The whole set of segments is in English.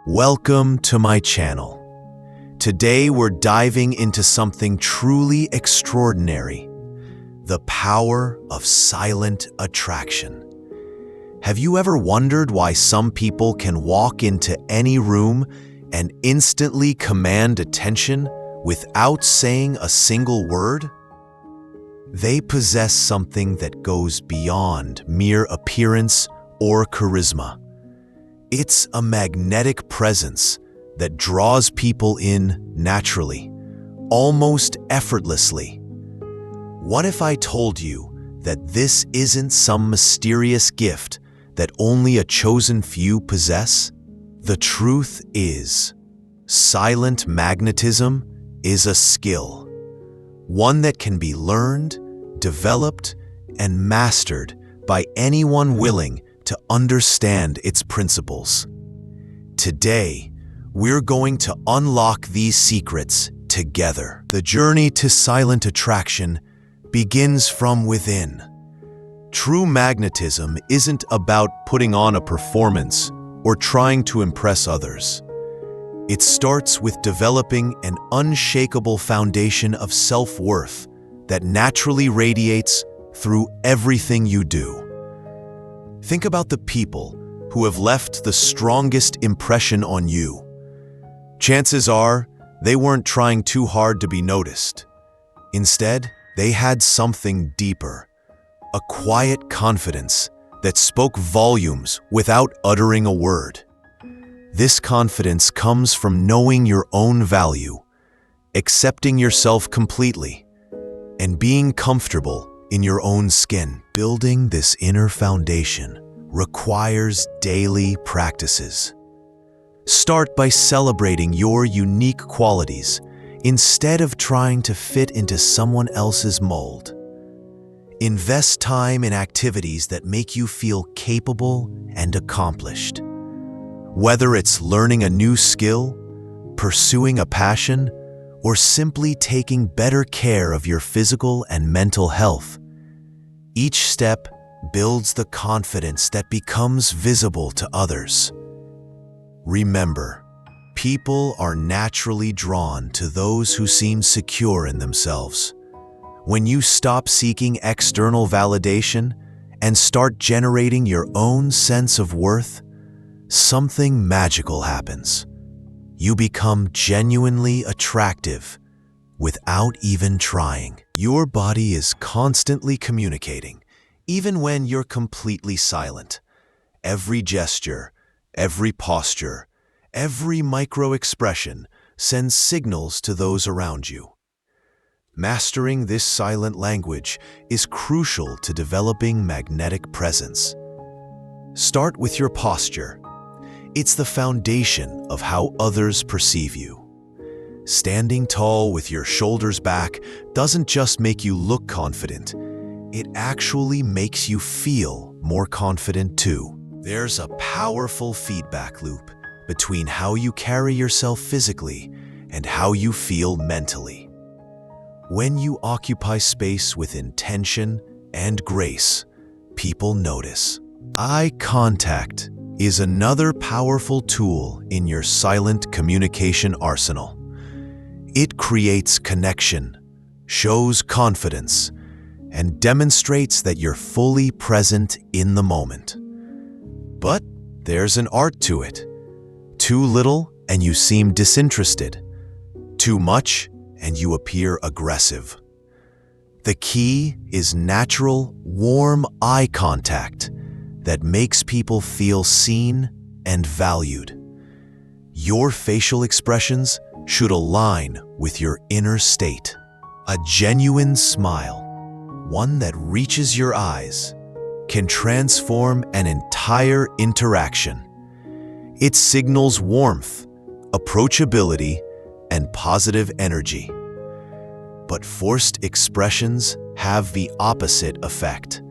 Welcome to my channel. Today we're diving into something truly extraordinary, the power of silent attraction. Have you ever wondered why some people can walk into any room and instantly command attention without saying a single word? They possess something that goes beyond mere appearance or charisma. It's a magnetic presence that draws people in naturally, almost effortlessly. What if I told you that this isn't some mysterious gift that only a chosen few possess? The truth is, silent magnetism is a skill, one that can be learned, developed, and mastered by anyone willing to understand its principles. Today, we're going to unlock these secrets together. The journey to silent attraction begins from within. True magnetism isn't about putting on a performance or trying to impress others. It starts with developing an unshakable foundation of self-worth that naturally radiates through everything you do. Think about the people who have left the strongest impression on you. Chances are they weren't trying too hard to be noticed. Instead, they had something deeper, a quiet confidence that spoke volumes without uttering a word. This confidence comes from knowing your own value, accepting yourself completely, and being comfortable in your own skin. Building this inner foundation requires daily practices. Start by celebrating your unique qualities instead of trying to fit into someone else's mold. Invest time in activities that make you feel capable and accomplished. Whether it's learning a new skill, pursuing a passion, or simply taking better care of your physical and mental health, each step builds the confidence that becomes visible to others. Remember, people are naturally drawn to those who seem secure in themselves. When you stop seeking external validation and start generating your own sense of worth, something magical happens. You become genuinely attractive without even trying. Your body is constantly communicating, even when you're completely silent. Every gesture, every posture, every micro-expression sends signals to those around you. Mastering this silent language is crucial to developing magnetic presence. Start with your posture. It's the foundation of how others perceive you. Standing tall with your shoulders back doesn't just make you look confident, it actually makes you feel more confident too. There's a powerful feedback loop between how you carry yourself physically and how you feel mentally. When you occupy space with intention and grace, people notice. Eye contact is another powerful tool in your silent communication arsenal. It creates connection, shows confidence, and demonstrates that you're fully present in the moment. But there's an art to it. Too little and you seem disinterested. Too much and you appear aggressive. The key is natural, warm eye contact that makes people feel seen and valued. Your facial expressions should align with your inner state. A genuine smile, one that reaches your eyes, can transform an entire interaction. It signals warmth, approachability, and positive energy. But forced expressions have the opposite effect.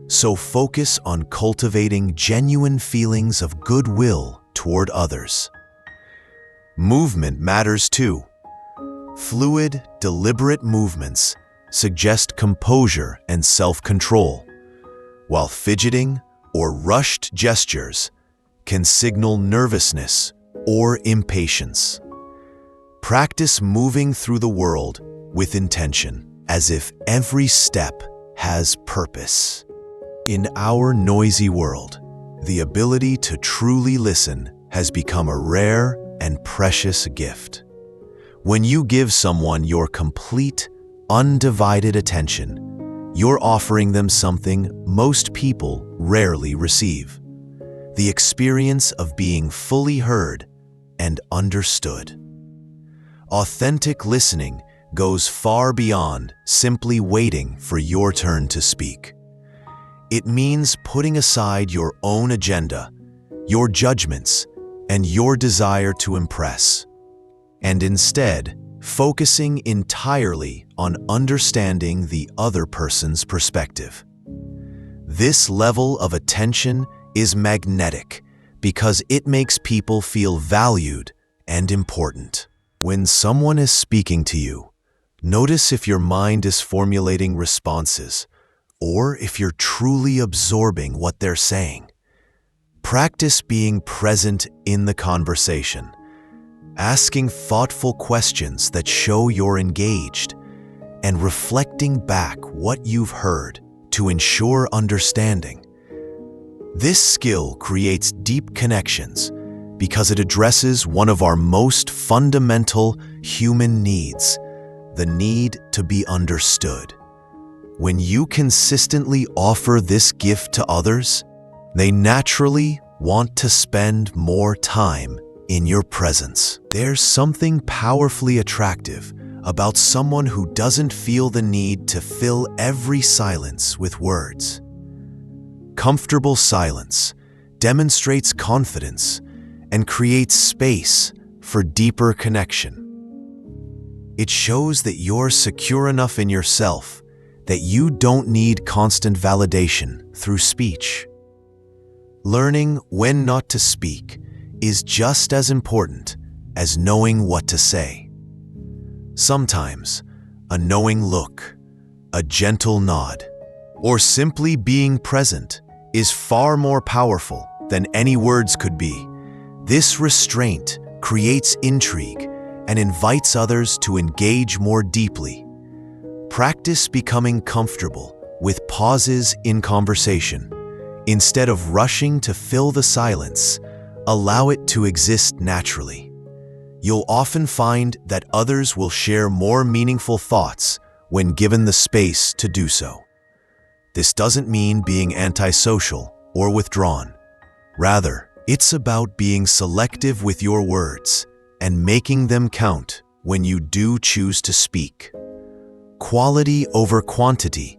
So focus on cultivating genuine feelings of goodwill toward others. Movement matters too. Fluid, deliberate movements suggest composure and self-control, while fidgeting or rushed gestures can signal nervousness or impatience. Practice moving through the world with intention, as if every step has purpose. In our noisy world, the ability to truly listen has become a rare and precious gift. When you give someone your complete, undivided attention, you're offering them something most people rarely receive: the experience of being fully heard and understood. Authentic listening goes far beyond simply waiting for your turn to speak. It means putting aside your own agenda, your judgments, and your desire to impress, and instead focusing entirely on understanding the other person's perspective. This level of attention is magnetic because it makes people feel valued and important. When someone is speaking to you, notice if your mind is formulating responses or if you're truly absorbing what they're saying. Practice being present in the conversation, asking thoughtful questions that show you're engaged, and reflecting back what you've heard to ensure understanding. This skill creates deep connections because it addresses one of our most fundamental human needs, the need to be understood. When you consistently offer this gift to others, they naturally want to spend more time in your presence. There's something powerfully attractive about someone who doesn't feel the need to fill every silence with words. Comfortable silence demonstrates confidence and creates space for deeper connection. It shows that you're secure enough in yourself that you don't need constant validation through speech. Learning when not to speak is just as important as knowing what to say. Sometimes, a knowing look, a gentle nod, or simply being present is far more powerful than any words could be. This restraint creates intrigue and invites others to engage more deeply. Practice becoming comfortable with pauses in conversation. Instead of rushing to fill the silence, allow it to exist naturally. You'll often find that others will share more meaningful thoughts when given the space to do so. This doesn't mean being antisocial or withdrawn. Rather, it's about being selective with your words and making them count when you do choose to speak. Quality over quantity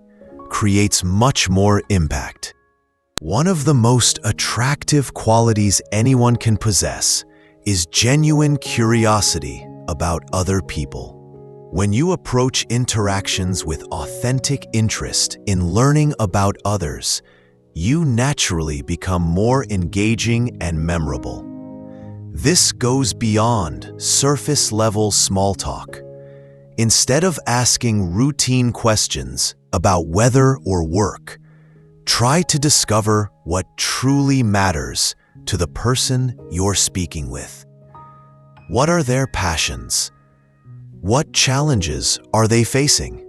creates much more impact. One of the most attractive qualities anyone can possess is genuine curiosity about other people. When you approach interactions with authentic interest in learning about others, you naturally become more engaging and memorable. This goes beyond surface-level small talk. Instead of asking routine questions about weather or work, try to discover what truly matters to the person you're speaking with. What are their passions? What challenges are they facing?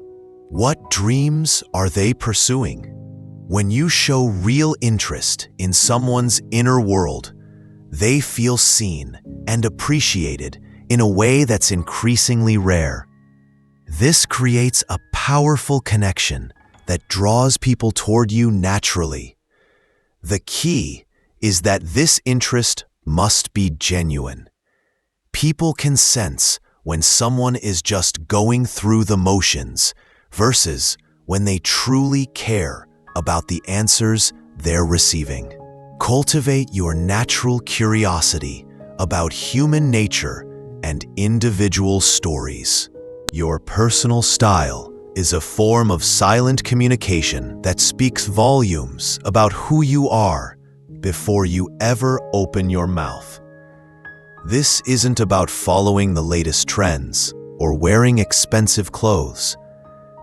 What dreams are they pursuing? When you show real interest in someone's inner world, they feel seen and appreciated in a way that's increasingly rare. This creates a powerful connection that draws people toward you naturally. The key is that this interest must be genuine. People can sense when someone is just going through the motions versus when they truly care about the answers they're receiving. Cultivate your natural curiosity about human nature and individual stories. Your personal style is a form of silent communication that speaks volumes about who you are before you ever open your mouth. This isn't about following the latest trends or wearing expensive clothes.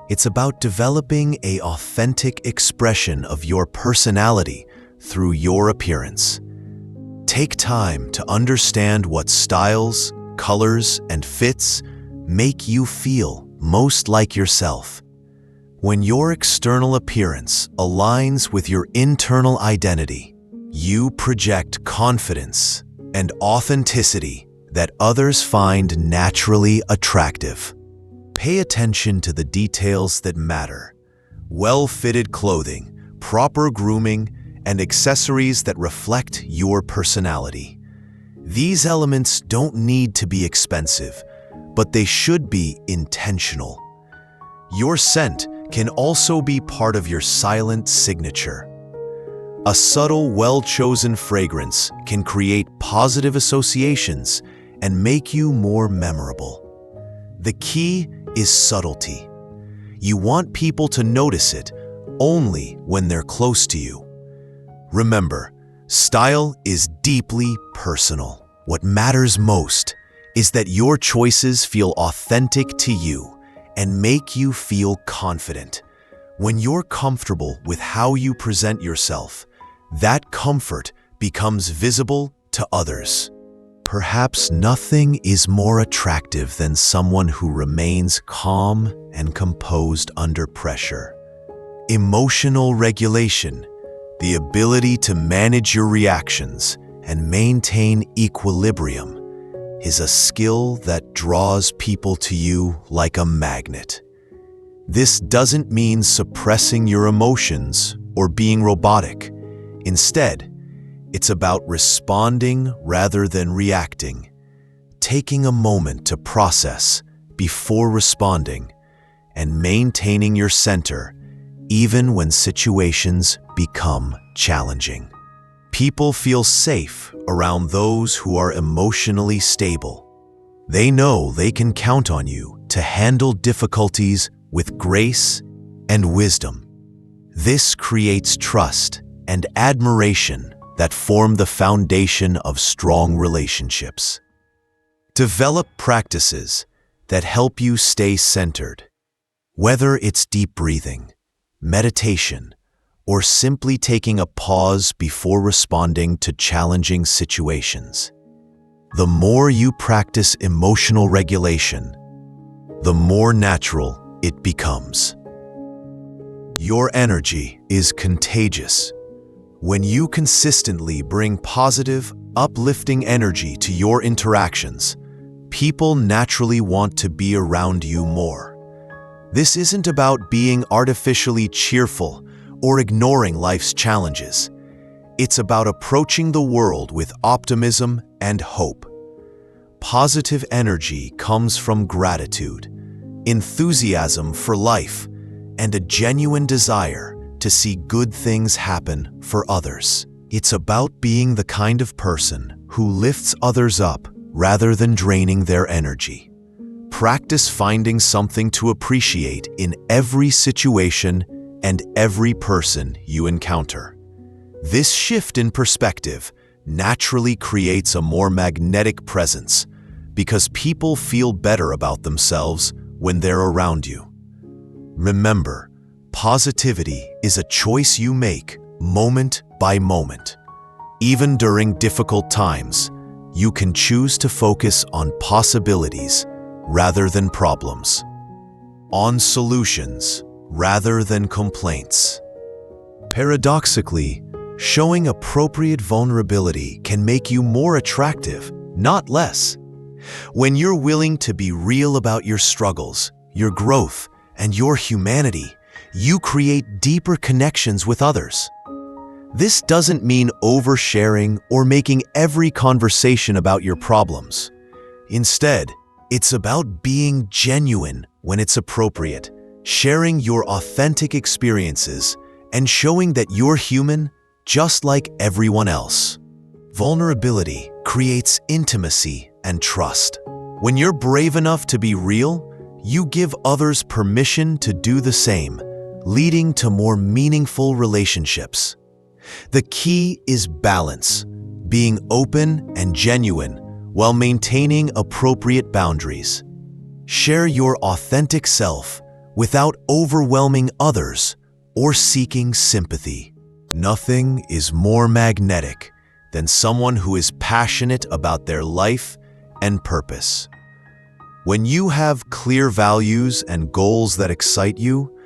It's about developing an authentic expression of your personality through your appearance. Take time to understand what styles, colors, and fits make you feel most like yourself. When your external appearance aligns with your internal identity, you project confidence and authenticity that others find naturally attractive. Pay attention to the details that matter: well-fitted clothing, proper grooming, and accessories that reflect your personality. These elements don't need to be expensive, but they should be intentional. Your scent can also be part of your silent signature. A subtle, well-chosen fragrance can create positive associations and make you more memorable. The key is subtlety. You want people to notice it only when they're close to you. Remember, style is deeply personal. What matters most is that your choices feel authentic to you and make you feel confident. When you're comfortable with how you present yourself, that comfort becomes visible to others. Perhaps nothing is more attractive than someone who remains calm and composed under pressure. Emotional regulation, the ability to manage your reactions and maintain equilibrium, is a skill that draws people to you like a magnet. This doesn't mean suppressing your emotions or being robotic. Instead, it's about responding rather than reacting, taking a moment to process before responding, and maintaining your center even when situations become challenging. People feel safe around those who are emotionally stable. They know they can count on you to handle difficulties with grace and wisdom. This creates trust and admiration that form the foundation of strong relationships. Develop practices that help you stay centered. Whether it's deep breathing, meditation, or simply taking a pause before responding to challenging situations. The more you practice emotional regulation, the more natural it becomes. Your energy is contagious. When you consistently bring positive, uplifting energy to your interactions, people naturally want to be around you more. This isn't about being artificially cheerful or ignoring life's challenges. It's about approaching the world with optimism and hope. Positive energy comes from gratitude, enthusiasm for life, and a genuine desire to see good things happen for others. It's about being the kind of person who lifts others up rather than draining their energy. Practice finding something to appreciate in every situation and every person you encounter. This shift in perspective naturally creates a more magnetic presence because people feel better about themselves when they're around you. Remember, positivity is a choice you make moment by moment. Even during difficult times, you can choose to focus on possibilities rather than problems, on solutions rather than complaints. Paradoxically, showing appropriate vulnerability can make you more attractive, not less. When you're willing to be real about your struggles, your growth, and your humanity, you create deeper connections with others. This doesn't mean oversharing or making every conversation about your problems. Instead, it's about being genuine when it's appropriate, sharing your authentic experiences, and showing that you're human just like everyone else. Vulnerability creates intimacy and trust. When you're brave enough to be real, you give others permission to do the same, leading to more meaningful relationships. The key is balance, being open and genuine while maintaining appropriate boundaries. Share your authentic self without overwhelming others or seeking sympathy. Nothing is more magnetic than someone who is passionate about their life and purpose. When you have clear values and goals that excite you,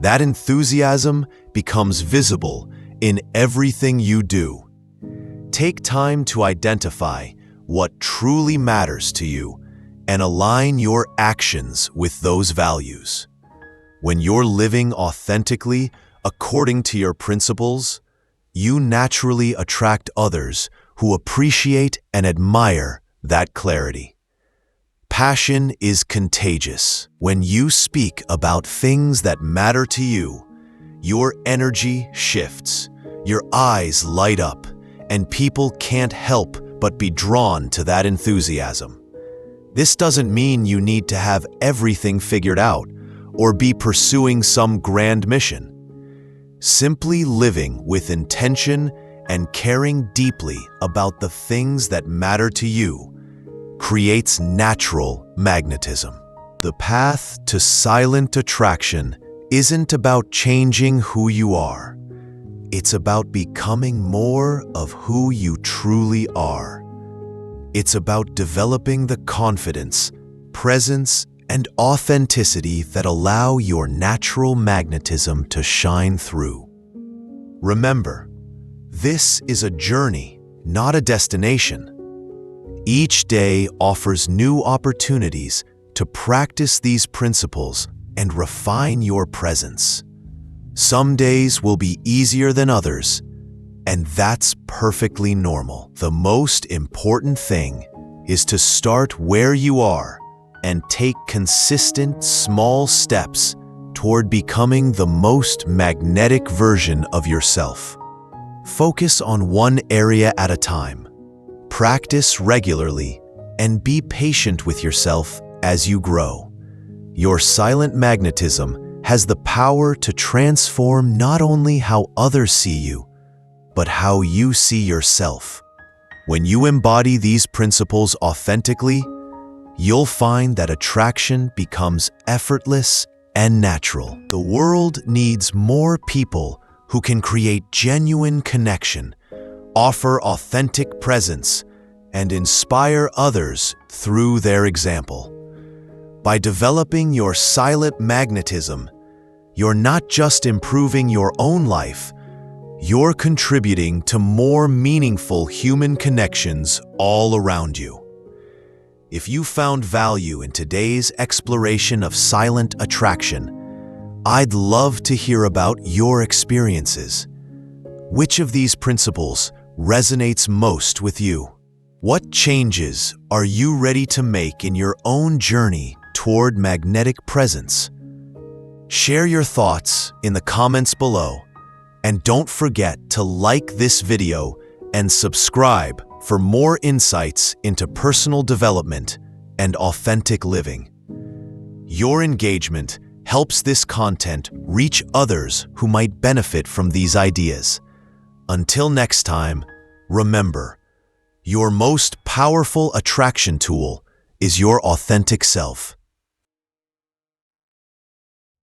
that enthusiasm becomes visible in everything you do. Take time to identify what truly matters to you and align your actions with those values. When you're living authentically according to your principles, you naturally attract others who appreciate and admire that clarity. Passion is contagious. When you speak about things that matter to you, your energy shifts, your eyes light up, and people can't help but be drawn to that enthusiasm. This doesn't mean you need to have everything figured out or be pursuing some grand mission. Simply living with intention and caring deeply about the things that matter to you creates natural magnetism. The path to silent attraction isn't about changing who you are. It's about becoming more of who you truly are. It's about developing the confidence, presence, and authenticity that allow your natural magnetism to shine through. Remember, this is a journey, not a destination. Each day offers new opportunities to practice these principles and refine your presence. Some days will be easier than others, and that's perfectly normal. The most important thing is to start where you are and take consistent small steps toward becoming the most magnetic version of yourself. Focus on one area at a time. Practice regularly and be patient with yourself as you grow. Your silent magnetism has the power to transform not only how others see you, but how you see yourself. When you embody these principles authentically, you'll find that attraction becomes effortless and natural. The world needs more people who can create genuine connection, offer authentic presence, and inspire others through their example. By developing your silent magnetism, you're not just improving your own life, you're contributing to more meaningful human connections all around you. If you found value in today's exploration of silent attraction, I'd love to hear about your experiences. Which of these principles resonates most with you? What changes are you ready to make in your own journey toward magnetic presence? Share your thoughts in the comments below, and don't forget to like this video and subscribe for more insights into personal development and authentic living. Your engagement helps this content reach others who might benefit from these ideas. Until next time, remember, your most powerful attraction tool is your authentic self.